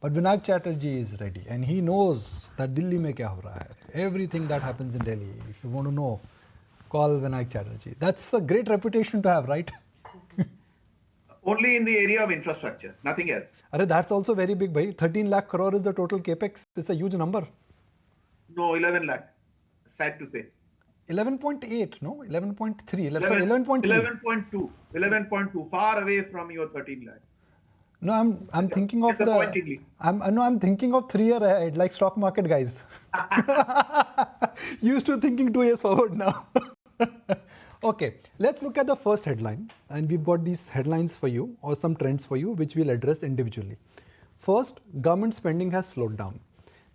But Vinayak Chatterjee is ready and he knows that Delhi mein kya ho raha hai. Everything that happens in Delhi, if you want to know, call Vinayak Chatterjee. That's a great reputation to have, right? Only in the area of infrastructure, nothing else. That's also very big, bhai. 13 lakh crore is the total capex. It's a huge number. No, 11 lakh. Sad to say. 11.8, no? 11.3. 11.2. 11.2. Far away from your 13 lakhs. No, I'm thinking of disappointingly. I'm thinking of 3 years ahead, like stock market guys. Used to thinking 2 years forward now. Okay, let's look at the first headline, and we've got these headlines for you or some trends for you, which we'll address individually. First, government spending has slowed down.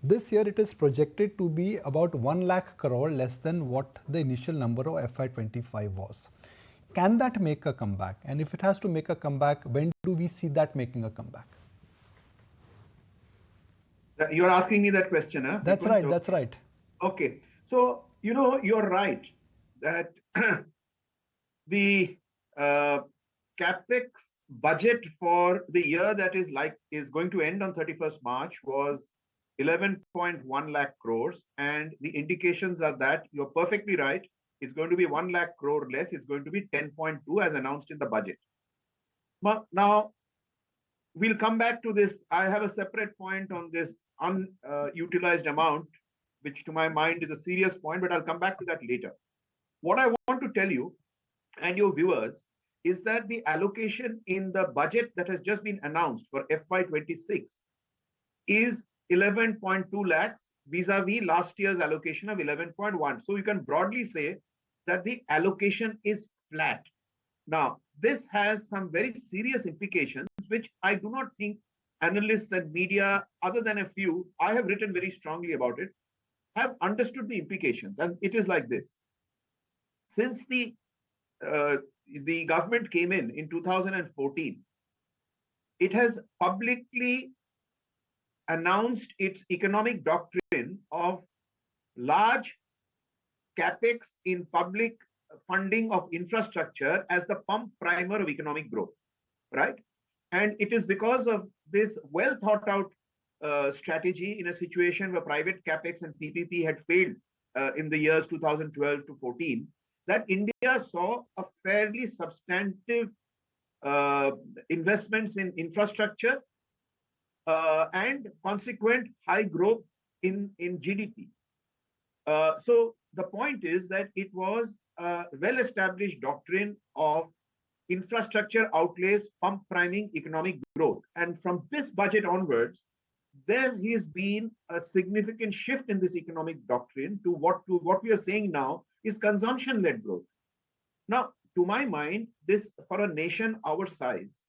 This year, it is projected to be about 1 lakh crore less than what the initial number of FY25 was. Can that make a comeback? And if it has to make a comeback, when do we see that making a comeback? You're asking me that question, huh? That's right, that's right. Okay, so, you're right that the capex budget for the year that is going to end on 31st March was 11.1 lakh crores, and the indications are that you're perfectly right. It's going to be 1 lakh crore less. It's going to be 10.2 as announced in the budget. Now, we'll come back to this. I have a separate point on this unutilized amount, which to my mind is a serious point, but I'll come back to that later. What I want to tell you and your viewers is that the allocation in the budget that has just been announced for FY26 is 11.2 lakhs vis-a-vis last year's allocation of 11.1. So you can broadly say that the allocation is flat. Now, this has some very serious implications, which I do not think analysts and media, other than a few, I have written very strongly about it, have understood the implications. And it is like this. Since the government came in 2014, it has publicly announced its economic doctrine of large capex in public funding of infrastructure as the pump primer of economic growth, right? And it is because of this well thought out strategy in a situation where private capex and PPP had failed in the years 2012 to 14, that India saw a fairly substantive investments in infrastructure and consequent high growth in GDP. So the point is that it was a well-established doctrine of infrastructure outlays pump priming economic growth. And from this budget onwards, there has been a significant shift in this economic doctrine to what we are saying now is consumption-led growth. Now, to my mind, this for a nation our size,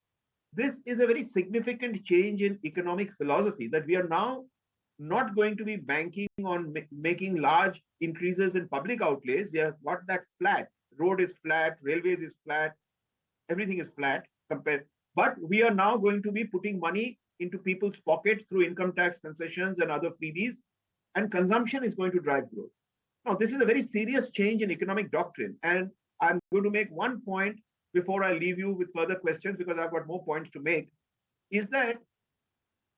this is a very significant change in economic philosophy, that we are now not going to be banking on making large increases in public outlays. We have got that flat. Road is flat, railways is flat, everything is flat compared. But we are now going to be putting money into people's pockets through income tax concessions and other freebies, and consumption is going to drive growth. Now, this is a very serious change in economic doctrine. And I'm going to make one point before I leave you with further questions, because I've got more points to make, is that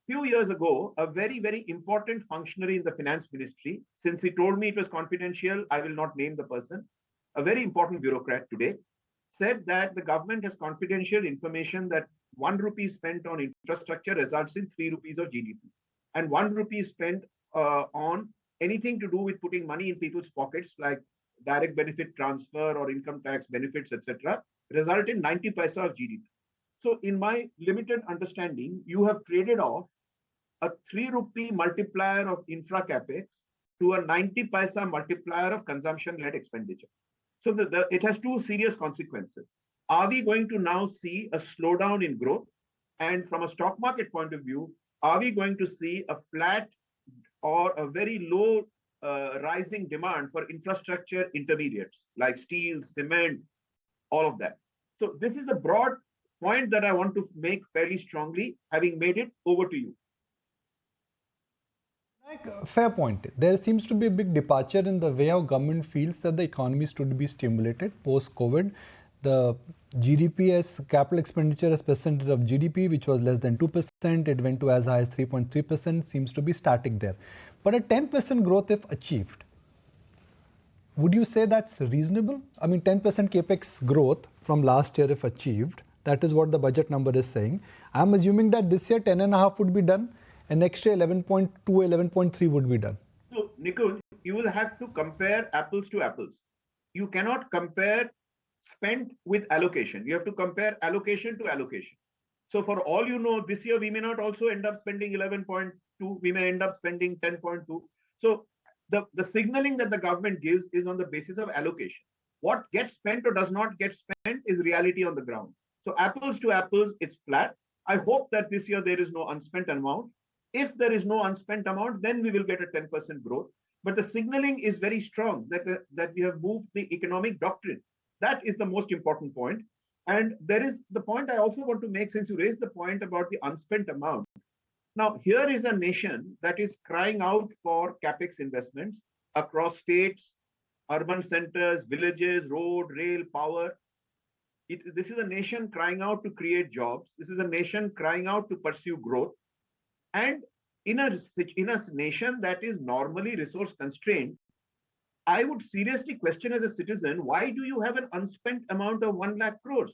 few years ago, a very, very important functionary in the finance ministry, since he told me it was confidential, I will not name the person, a very important bureaucrat today, said that the government has confidential information that 1 rupee spent on infrastructure results in 3 rupees of GDP. And 1 rupee spent on anything to do with putting money in people's pockets, like direct benefit transfer or income tax benefits, etc., result in 90 paisa of GDP. So in my limited understanding, you have traded off a 3 rupee multiplier of infra capex to a 90 paisa multiplier of consumption-led expenditure. So it has two serious consequences. Are we going to now see a slowdown in growth? And from a stock market point of view, are we going to see a flat or a very low rising demand for infrastructure intermediates like steel, cement, all of that? So this is the broad point that I want to make fairly strongly. Having made it, over to you. Fair point. There seems to be a big departure in the way how government feels that the economy is to be stimulated post-COVID. The GDP as capital expenditure as percentage of GDP, which was less than 2%, it went to as high as 3.3%, seems to be static there. But a 10% growth if achieved, would you say that's reasonable? I mean, 10% capex growth from last year if achieved, that is what the budget number is saying. I'm assuming that this year 10.5 would be done and next year 11.2, 11.3 would be done. So, Nikunj, you will have to compare apples to apples. You cannot compare spent with allocation. You have to compare allocation to allocation. So, for all you know, this year we may not also end up spending 11.2, we may end up spending 10.2. So, the signaling that the government gives is on the basis of allocation. What gets spent or does not get spent is reality on the ground. So, apples to apples, it's flat. I hope that this year there is no unspent amount. If there is no unspent amount, then we will get a 10% growth. But the signaling is very strong that we have moved the economic doctrine. That is the most important point. And there is the point I also want to make, since you raised the point about the unspent amount. Now, here is a nation that is crying out for capex investments across states, urban centers, villages, road, rail, power. This is a nation crying out to create jobs. This is a nation crying out to pursue growth. And in a nation that is normally resource constrained, I would seriously question as a citizen, why do you have an unspent amount of 1 lakh crores?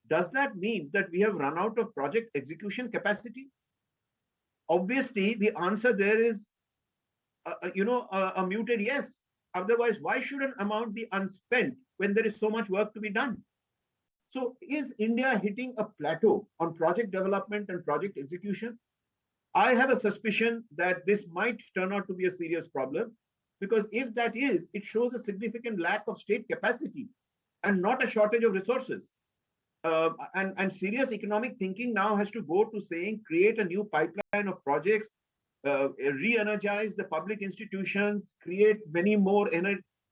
Does that mean that we have run out of project execution capacity? Obviously, the answer there is, a muted yes. Otherwise, why should an amount be unspent when there is so much work to be done? So is India hitting a plateau on project development and project execution? I have a suspicion that this might turn out to be a serious problem, because if that is, it shows a significant lack of state capacity and not a shortage of resources. And serious economic thinking now has to go to saying, create a new pipeline of projects, re-energize the public institutions, create many more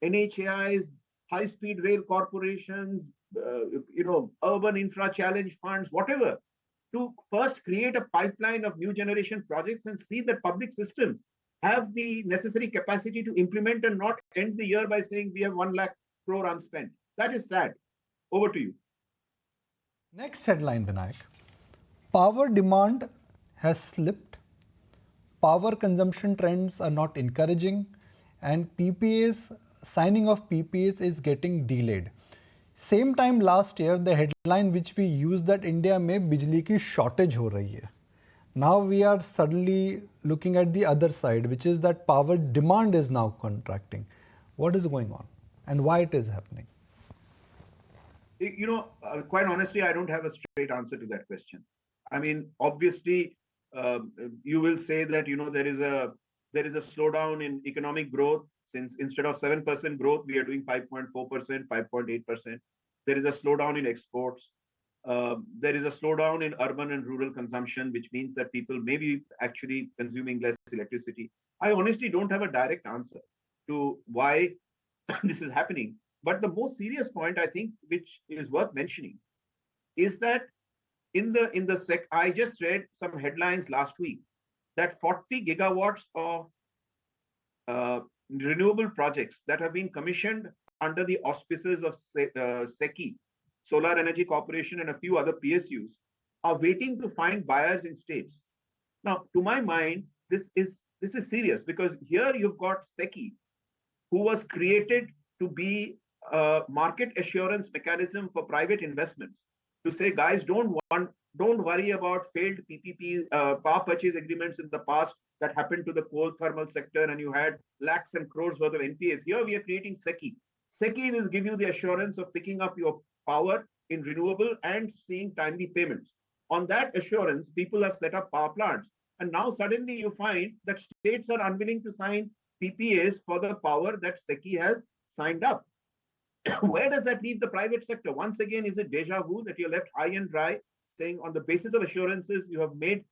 NHAIs, high-speed rail corporations, urban infra challenge funds, whatever, to first create a pipeline of new generation projects and see that public systems have the necessary capacity to implement and not end the year by saying we have 1 lakh crore unspent. That is sad. Over to you. Next headline, Vinayak. Power demand has slipped. Power consumption trends are not encouraging, and PPAs, signing of PPAs is getting delayed. Same time last year, the headline which we used that India में बिजली की shortage हो रही है. Now we are suddenly looking at the other side, which is that power demand is now contracting. What is going on and why it is happening? Quite honestly, I don't have a straight answer to that question. I mean, obviously, you will say that there is a slowdown in economic growth, since instead of 7% growth, we are doing 5.4%, 5.8%. There is a slowdown in exports. There is a slowdown in urban and rural consumption, which means that people may be actually consuming less electricity. I honestly don't have a direct answer to why this is happening. But the most serious point, I think, which is worth mentioning, is that I just read some headlines last week that 40 gigawatts of renewable projects that have been commissioned under the auspices of SECI, Solar Energy Corporation, and a few other PSUs, are waiting to find buyers in states. Now, to my mind, this is serious, because here you've got SECI, who was created to be a market assurance mechanism for private investments, to say, guys, don't worry about failed PPP power purchase agreements in the past that happened to the coal thermal sector, and you had lakhs and crores worth of NPAs. Here we are creating SECI. SECI will give you the assurance of picking up your power in renewable and seeing timely payments. On that assurance, people have set up power plants. And now suddenly you find that states are unwilling to sign PPAs for the power that SECI has signed up. Where does that leave the private sector? Once again, is it deja vu that you're left high and dry, saying on the basis of assurances you have made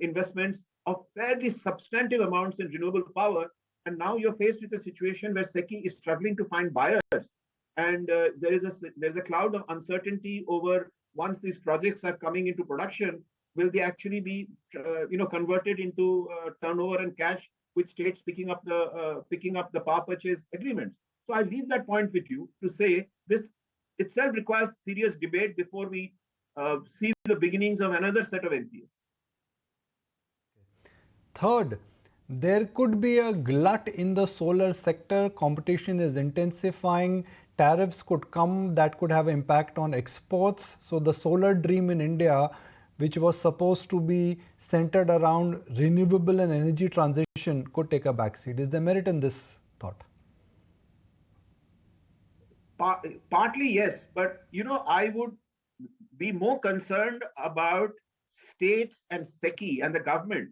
investments of fairly substantive amounts in renewable power, and now you're faced with a situation where SECI is struggling to find buyers, and there's a cloud of uncertainty over, once these projects are coming into production, will they actually be converted into turnover and cash, with states picking up the power purchase agreements. So I leave that point with you to say this itself requires serious debate before we see the beginnings of another set of NPS. Third, there could be a glut in the solar sector. Competition is intensifying. Tariffs could come that could have impact on exports. So the solar dream in India, which was supposed to be centered around renewable and energy transition, could take a backseat. Is there merit in this thought? Partly yes, but I would be more concerned about states and SECI and the government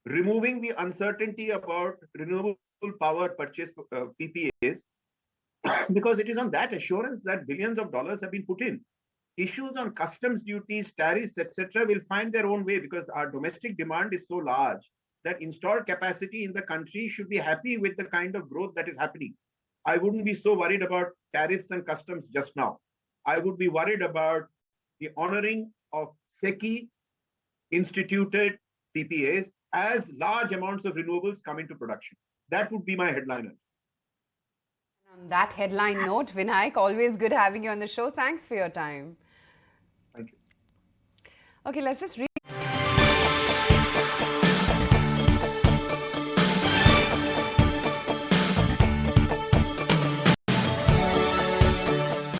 removing the uncertainty about renewable power purchase PPAs, because it is on that assurance that billions of dollars have been put in. Issues on customs duties, tariffs, etc., will find their own way because our domestic demand is so large that installed capacity in the country should be happy with the kind of growth that is happening. I wouldn't be so worried about tariffs and customs just now. I would be worried about the honoring of SECI instituted PPAs as large amounts of renewables come into production. That would be my headliner. On that headline note, Vinayak, always good having you on the show. Thanks for your time. Thank you. Okay, let's just read